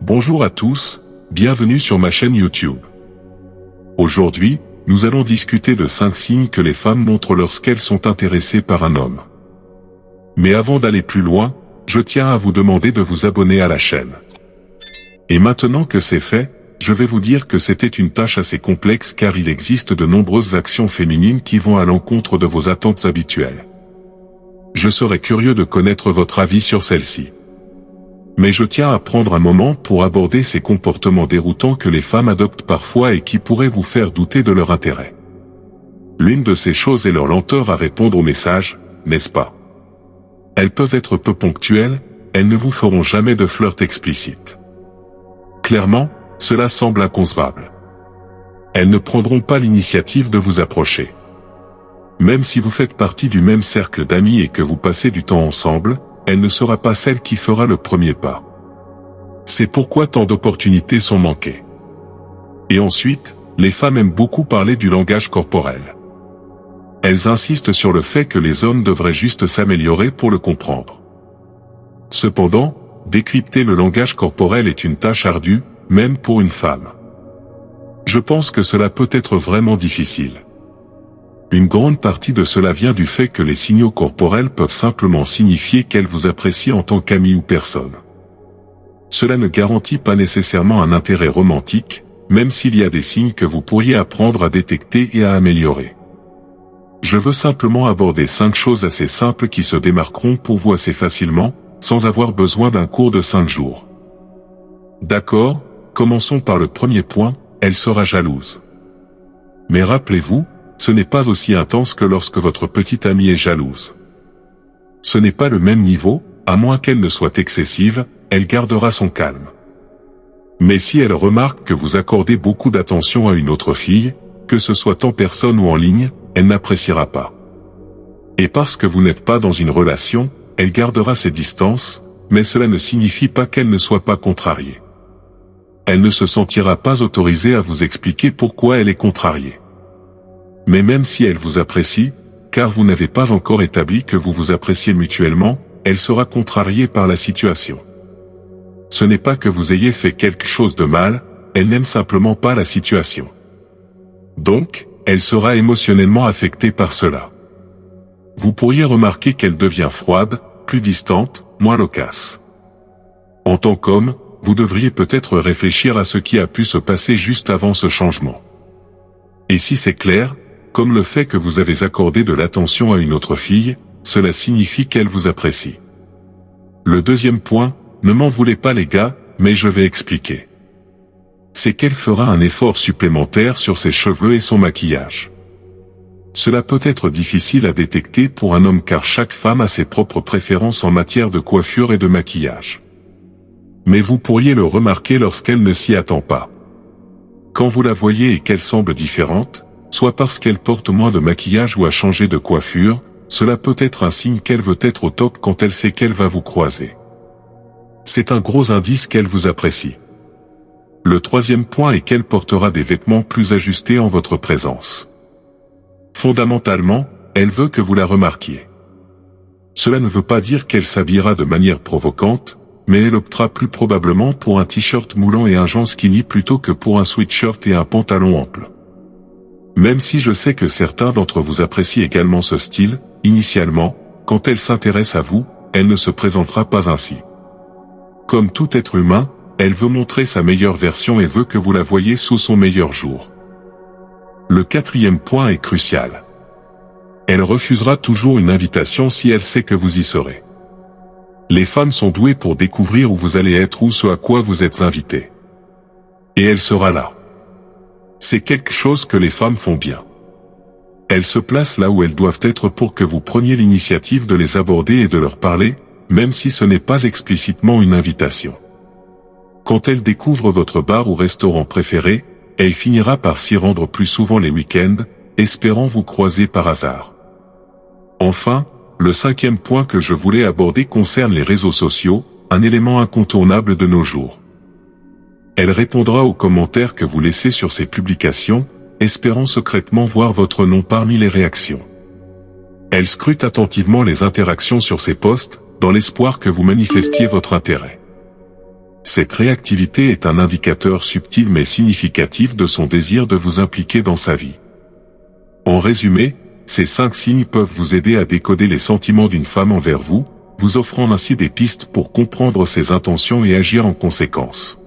Bonjour à tous, bienvenue sur ma chaîne YouTube. Aujourd'hui, nous allons discuter de 5 signes que les femmes montrent lorsqu'elles sont intéressées par un homme. Mais avant d'aller plus loin, je tiens à vous demander de vous abonner à la chaîne. Et maintenant que c'est fait, je vais vous dire que c'était une tâche assez complexe car il existe de nombreuses actions féminines qui vont à l'encontre de vos attentes habituelles. Je serais curieux de connaître votre avis sur celle-ci. Mais je tiens à prendre un moment pour aborder ces comportements déroutants que les femmes adoptent parfois et qui pourraient vous faire douter de leur intérêt. L'une de ces choses est leur lenteur à répondre aux messages, n'est-ce pas? Elles peuvent être peu ponctuelles, elles ne vous feront jamais de flirt explicite. Clairement, cela semble inconcevable. Elles ne prendront pas l'initiative de vous approcher. Même si vous faites partie du même cercle d'amis et que vous passez du temps ensemble, elle ne sera pas celle qui fera le premier pas. C'est pourquoi tant d'opportunités sont manquées. Et ensuite, les femmes aiment beaucoup parler du langage corporel. Elles insistent sur le fait que les hommes devraient juste s'améliorer pour le comprendre. Cependant, décrypter le langage corporel est une tâche ardue, même pour une femme. Je pense que cela peut être vraiment difficile. Une grande partie de cela vient du fait que les signaux corporels peuvent simplement signifier qu'elle vous apprécie en tant qu'ami ou personne. Cela ne garantit pas nécessairement un intérêt romantique, même s'il y a des signes que vous pourriez apprendre à détecter et à améliorer. Je veux simplement aborder 5 choses assez simples qui se démarqueront pour vous assez facilement, sans avoir besoin d'un cours de 5 jours. D'accord, commençons par le premier point, elle sera jalouse. Mais rappelez-vous, ce n'est pas aussi intense que lorsque votre petite amie est jalouse. Ce n'est pas le même niveau, à moins qu'elle ne soit excessive, elle gardera son calme. Mais si elle remarque que vous accordez beaucoup d'attention à une autre fille, que ce soit en personne ou en ligne, elle n'appréciera pas. Et parce que vous n'êtes pas dans une relation, elle gardera ses distances, mais cela ne signifie pas qu'elle ne soit pas contrariée. Elle ne se sentira pas autorisée à vous expliquer pourquoi elle est contrariée. Mais même si elle vous apprécie, car vous n'avez pas encore établi que vous vous appréciez mutuellement, elle sera contrariée par la situation. Ce n'est pas que vous ayez fait quelque chose de mal, elle n'aime simplement pas la situation. Donc, elle sera émotionnellement affectée par cela. Vous pourriez remarquer qu'elle devient froide, plus distante, moins loquace. En tant qu'homme, vous devriez peut-être réfléchir à ce qui a pu se passer juste avant ce changement. Et si c'est clair, comme le fait que vous avez accordé de l'attention à une autre fille, cela signifie qu'elle vous apprécie. Le deuxième point, ne m'en voulez pas les gars, mais je vais expliquer. C'est qu'elle fera un effort supplémentaire sur ses cheveux et son maquillage. Cela peut être difficile à détecter pour un homme car chaque femme a ses propres préférences en matière de coiffure et de maquillage. Mais vous pourriez le remarquer lorsqu'elle ne s'y attend pas. Quand vous la voyez et qu'elle semble différente, soit parce qu'elle porte moins de maquillage ou a changé de coiffure, cela peut être un signe qu'elle veut être au top quand elle sait qu'elle va vous croiser. C'est un gros indice qu'elle vous apprécie. Le troisième point est qu'elle portera des vêtements plus ajustés en votre présence. Fondamentalement, elle veut que vous la remarquiez. Cela ne veut pas dire qu'elle s'habillera de manière provocante, mais elle optera plus probablement pour un t-shirt moulant et un jean skinny plutôt que pour un sweatshirt et un pantalon ample. Même si je sais que certains d'entre vous apprécient également ce style, initialement, quand elle s'intéresse à vous, elle ne se présentera pas ainsi. Comme tout être humain, elle veut montrer sa meilleure version et veut que vous la voyiez sous son meilleur jour. Le quatrième point est crucial. Elle refusera toujours une invitation si elle sait que vous y serez. Les femmes sont douées pour découvrir où vous allez être ou ce à quoi vous êtes invité. Et elle sera là. C'est quelque chose que les femmes font bien. Elles se placent là où elles doivent être pour que vous preniez l'initiative de les aborder et de leur parler, même si ce n'est pas explicitement une invitation. Quand elle découvre votre bar ou restaurant préféré, elle finira par s'y rendre plus souvent les week-ends, espérant vous croiser par hasard. Enfin, le cinquième point que je voulais aborder concerne les réseaux sociaux, un élément incontournable de nos jours. Elle répondra aux commentaires que vous laissez sur ses publications, espérant secrètement voir votre nom parmi les réactions. Elle scrute attentivement les interactions sur ses posts, dans l'espoir que vous manifestiez votre intérêt. Cette réactivité est un indicateur subtil mais significatif de son désir de vous impliquer dans sa vie. En résumé, ces 5 signes peuvent vous aider à décoder les sentiments d'une femme envers vous, vous offrant ainsi des pistes pour comprendre ses intentions et agir en conséquence.